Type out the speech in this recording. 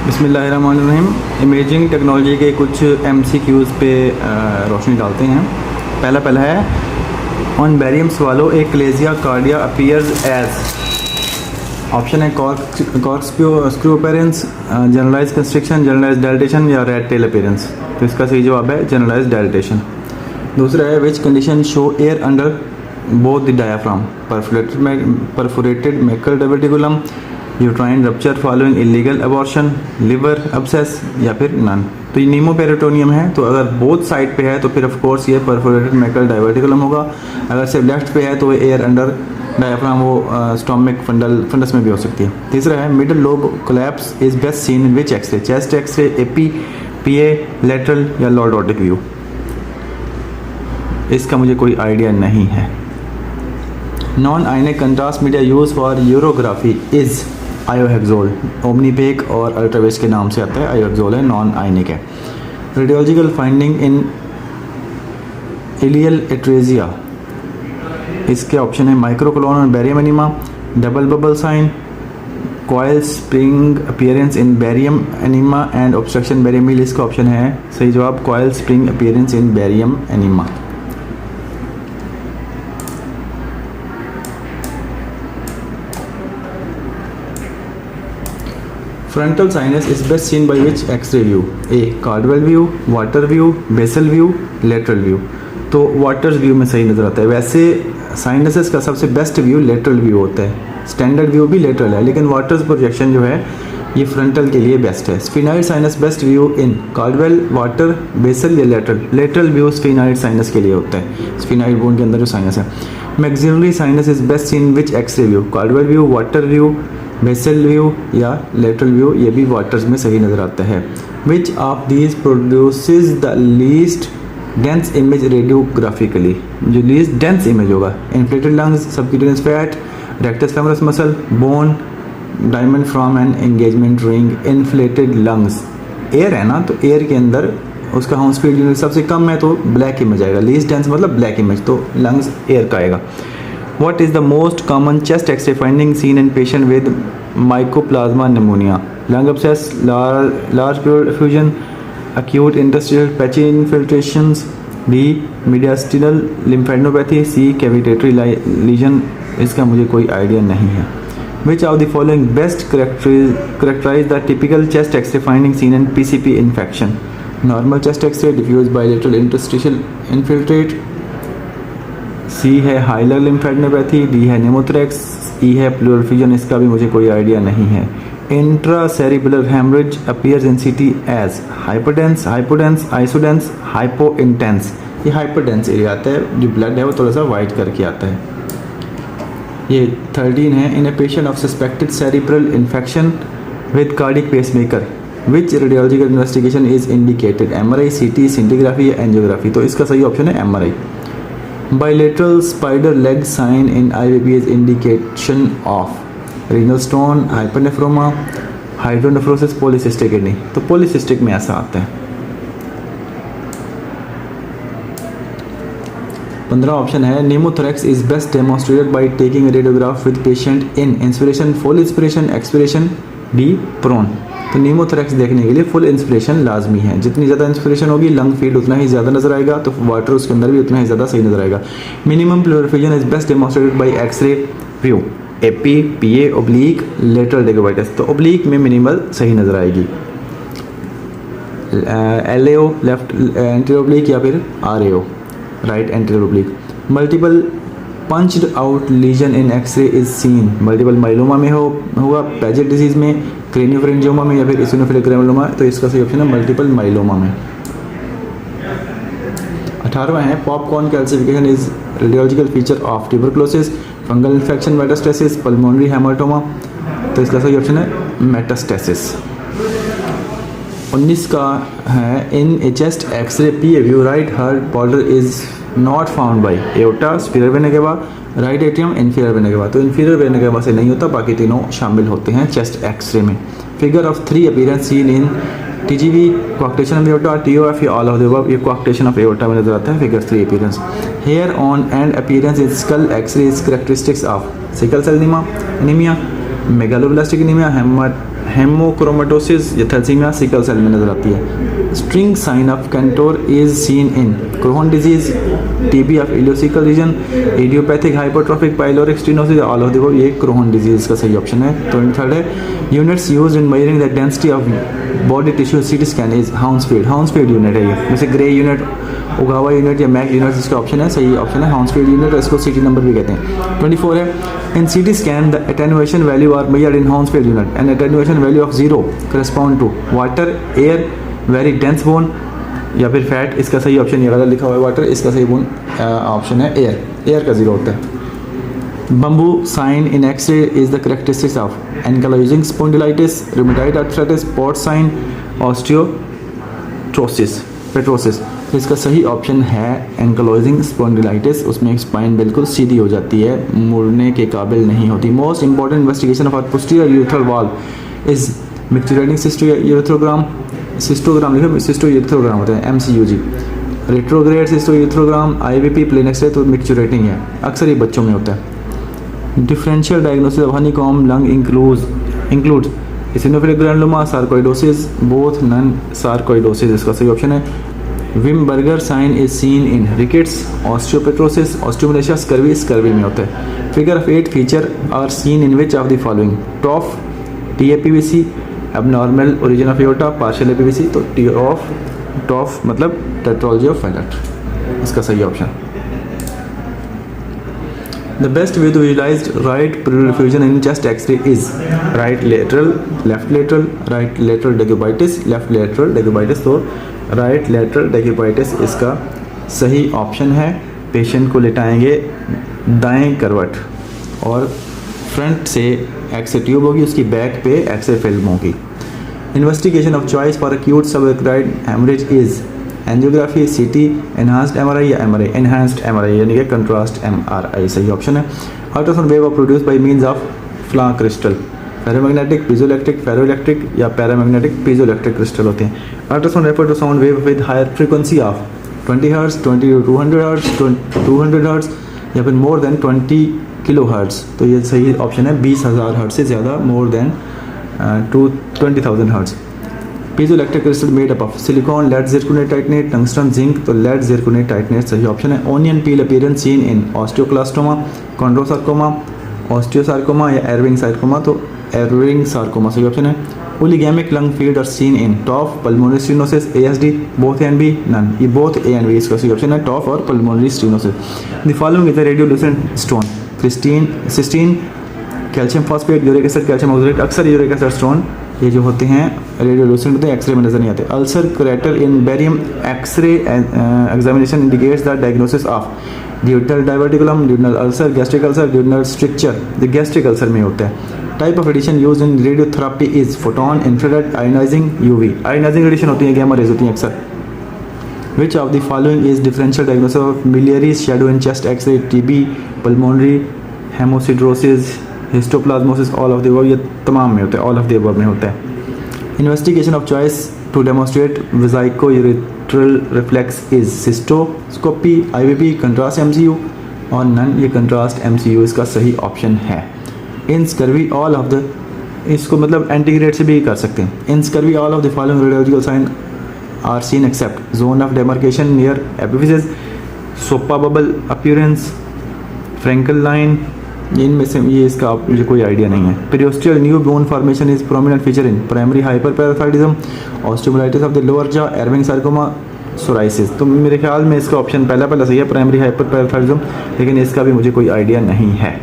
बिस्मिल्लाहिर्रहमानिर्रहीम। Imaging technology के कुछ MCQs पे रोशनी डालते हैं। पहला है on barium swallow achalasia cardia appears as. Option है corkscrew appearance, generalise constriction, generalise dilatation या रेड टेल अपीयरेंस। तो इसका सही जवाब है जनरलाइज डायलेटेशन। दूसरा है which condition show air under both the diaphragm, perforated Meckel diverticulum, uterine rupture following illegal abortion, liver abscess या फिर नन। तो ये नीमोपेरिटोनियम है, तो अगर बोथ साइड पे है तो फिर ऑफ कोर्स ये परफोरेटेड मैकल डायवर्टिकुलम होगा। अगर सिर्फ लेफ्ट पे है तो एयर अंडर डायाफ्राम वो स्टोमिक फंडस में भी हो सकती है। तीसरा है middle lobe collapse is best seen in which X ray, chest X ray, AP, PA, lateral या लॉर्डोटिक व्यू। इसका मुझे कोई आइडिया नहीं है। Non ionic contrast media use for urography is iohexol, Omnipaque और अल्ट्रावेज के नाम से आता है। आयोहेक्सोल है, नॉन आयनिक है। Radiological finding in ileal atresia, इसके ऑप्शन है माइक्रोकोलोन और barium enema, double bubble sign, coil spring appearance in barium enema and obstruction barium meal. इसका ऑप्शन है सही जवाब coil spring appearance in barium enema. Frontal sinus is best seen by which x ray view, a Caldwell view, water view, basal view, lateral view. तो water view में सही नज़र आता है। वैसे साइनसेस का सबसे बेस्ट व्यू लेटरल व्यू होता है, स्टैंडर्ड व्यू भी लेटरल है, लेकिन वाटर्स प्रोजेक्शन जो है ये फ्रंटल के लिए बेस्ट है। Sphenoid sinus best view in Caldwell, water, basal या lateral. Lateral view sphenoid sinus के लिए होता है, स्फिनाइड बोन के अंदर जो साइनस है। Maxillary sinus is best in which x ray view, Caldwell view, water view, basal view या लेटरल व्यू। ये भी वाटर्स में सही नज़र आता है। Which of these produces the least dense image radiographically, जो लीस्ट डेंस इमेज होगा। Inflated lungs, subcutaneous fat, rectus femoris muscle, bone, diamond from an engagement ring. Inflated lungs air है ना, तो एयर के अंदर उसका हाउस स्पीड यूनिट सबसे कम है तो ब्लैक इमेज आएगा। लीस्ट डेंस मतलब ब्लैक इमेज, तो लंग्स एयर का आएगा। What is the most common chest X-ray finding seen in patient with mycoplasma pneumonia? Lung abscess, large pleural effusion, acute interstitial patchy infiltrations, D mediastinal lymphadenopathy, C cavitary lesion। इसका मुझे कोई idea नहीं है। Which of the following best characterize the typical chest X-ray finding seen in PCP infection? Normal chest X-ray, diffuse bilateral interstitial infiltrate, C है hilar lymphadenopathy, D है pneumothorax, E है pleural effusion. इसका भी मुझे कोई idea नहीं है। Intracerebral haemorrhage appears in CT as hyperdense, hypodense, isodense, hypointense. ये हाइपरडेंस एरिया आता है, जो ब्लड है वो थोड़ा सा वाइट करके आता है। ये 13 है। In a patient of suspected cerebral infection with cardiac pacemaker which radiological investigation is indicated, MRI, CT, scintigraphy या एंजियोग्राफी। तो इसका सही ऑप्शन है MRI। Bilateral spider leg sign in IVP is indication of renal stone, hypernephroma, hydronephrosis, polycystic kidney। तो polycystic में ऐसा आता है। 15 ऑप्शन है pneumothorax is best demonstrated by taking a radiograph with patient in inspiration, full inspiration, expiration, D prone। तो नीमोथोरैक्स देखने के लिए फुल इंस्पिरेशन लाजमी है। जितनी ज़्यादा इंस्पिरेशन होगी लंग फील्ड उतना ही ज़्यादा नजर आएगा, तो वाटर उसके अंदर भी उतना ही ज़्यादा सही नजर आएगा। Minimum pleural effusion is best demonstrated by X-ray view, AP, PA, oblique, lateral decubitus. तो ओब्लिक में मिनिमल सही नजर आएगी। LAO लेफ्ट एंटीरियर ओब्लिक या फिर RAO right anterior oblique. Multiple punched out lesion in x ray is seen, multiple myeloma में होगा, Padget disease में, क्रेनियोफैरिंजियोमा में या फिर इसिनोफिलिक ग्रैनुलोमा। तो इसका सही ऑप्शन है मल्टीपल माइलोमा में। 18वां है popcorn calcification is radiological feature of tuberculosis, fungal infection, metastasis, pulmonary haematoma. तो इसका सही ऑप्शन है मेटास्टेसिस। 19 का है in a chest X-ray PA view right heart border is not found by aorta, superior vena cava, right atrium, inferior vena cava. तो inferior vena केवा से नहीं होता, बाकी तीनों शामिल होते हैं चेस्ट एक्सरे में। Figure of 3 appearance seen in TGV, coarctation of aorta, TOF या ऑल ऑफ द अबव। ये कोआक्टेशन ऑफ एओर्टा में नजर आता है। Figure 3 appearance. Hair on end appearance in skull X-ray is characteristics of sickle cell anaemia, megaloblastic anaemia, haemochromatosis या thalassaemia sickle cell में नजर आती है। String sign of Kantor is seen in Crohn disease, TB of ileocaecal reason, idiopathic hypertrophic pyloric stenosis, all of the above. ये Crohn disease का सही option है। 23rd है units used in measuring the density of body tissue CT scan is Hounsfield. Hounsfield unit है ये, जैसे Gray unit, उगावा unit या मैक यूनिट, इसका ऑप्शन है, सही ऑप्शन है हाउंसफील्ड यूनिट, इसको सीटी नंबर भी कहते हैं। 24 है in CT scan the attenuation value are measured in Hounsfield unit and attenuation value of 0 correspond to water, air, very dense bone या फिर फैट। इसका सही ऑप्शन ये गलत लिखा हुआ है वाटर, इसका सही ऑप्शन है एयर, एयर का 0 होता है। Bamboo sign in X-ray is the characteristics of ankylosing spondylitis, rheumatoid arthritis, port sign, osteotrosis, petrosis। तो इसका सही ऑप्शन है एंकलोजिंग स्पॉन्डिलाइटिस। उसमें एक स्पाइन बिल्कुल सीधी हो जाती है, मुड़ने के काबिल नहीं होती। Most important investigation of posterior urethral valve is micturating cystourethrogram, cystogram लिखो, सिस्टोयूरेथ्रोग्राम होता है MCUG, retrograde cystourethrogram, IVP plain X-ray, तो मिक्चुरेटिंग है, अक्सर ये बच्चों में होता है। Differential diagnosis of honeycomb lung includes eosinophilic granuloma, sarcoidosis, both non-sarcoidosis, इसका सही ऑप्शन है। Wimberger sign is seen in rickets, osteopetrosis, osteomalacia, scurvy में होता है। Figure of 8 feature are seen in which of the following? TOF, TAPVC, abnormal origin of aorta, partial APVC, तो TOF मतलब tetralogy of Fallot, इसका सही option. The best way to visualize right pleural effusion in chest X-ray is right lateral, left lateral decubitus, left lateral decubitus। तो right lateral decubitus इसका सही option है। Patient को लेटाएंगे दाएं करवट और फ्रंट से एक्सरे ट्यूब होगी, उसकी बैक पे एक्सरे फिल्म होगी। Investigation of choice for acute subarachnoid haemorrhage is angiography, CT, enhanced MRI या MRI, एनहांस्ड MRI यानी कि कंट्रास्ट MRI सही ऑप्शन है। Ultrasound wave produce by means of फ्ला क्रिस्टल, फेरोमैग्नेटिक, पीजोइलेक्ट्रिक, फेरोइलेक्ट्रिक या paramagnetic piezoelectric crystal होते हैं। Ultrasound refer to sound wave with higher frequency of 20 hertz, 20 to 200 hertz, 200 hertz या फिर मोर देन 20 किलो हर्ट्ज। तो ये सही ऑप्शन है 20,000 हर्ट्ज से ज़्यादा, more than 20,000 hertz. Piezoelectric crystal made up of silicon, lead zirconate titanate, tungsten, zinc, तो lead zirconate titanate सही ऑप्शन है। Onion peel appearance seen in osteoclastoma, chondrosarcoma, osteosarcoma या एरविंग सार्कोमा, तो एरविंग सार्कोमा सही option है। Oligaemic lung field are seen in TOF, pulmonary stenosis, ASD, both A and B, none, ये both A and B इसका सही option है, TOF और pulmonary stenosis. The following is the radiolucent stone, cystine, calcium phosphate, uric acid, calcium oxalate. अक्सर uric acid stone ये जो होते हैं रेडियोल्यूसेंट होते हैं, एक्सरे में नजर नहीं आते। Ulcer crater in barium X-ray examination indicates the diagnosis of duodenal diverticulum, duodenal ulcer, gastric ulcer, duodenal stricture, the gastric ulcer में होता है। Type of radiation use in radiotherapy is photon, infrared, ionising, UV। Ionising radiation होती है, gamma rays होती हैं अक्सर। Which of the following is differential diagnosis of miliary shadow in chest X-ray, TB, pulmonary haemosiderosis, histoplasmosis, all of the above, ये तमाम में होता है, ऑल ऑफ द अबव में होता है। Investigation of choice to demonstrate vesico urethral reflux is cystoscopy, IVP, contrast MCU और none, ये कंट्रास्ट MCU इसका सही ऑप्शन है। In scurvy all of the, इसको मतलब एंटीग्रेड से भी कर सकते हैं। In scurvy all of the following radiological sign are seen except zone of demarcation near epiphysis, soap bubble appearance, Frankel line, इनमें से ये इसका मुझे कोई आइडिया नहीं है। Periosteal new bone formation is prominent feature in primary hyperparathyroidism, osteomyelitis of the lower jaw, Ewing sarcoma, psoriasis. तो मेरे ख्याल में इसका ऑप्शन पहला सही है, प्राइमरी हाइपरपैराथाइडिज्म, लेकिन इसका भी मुझे कोई आइडिया नहीं है।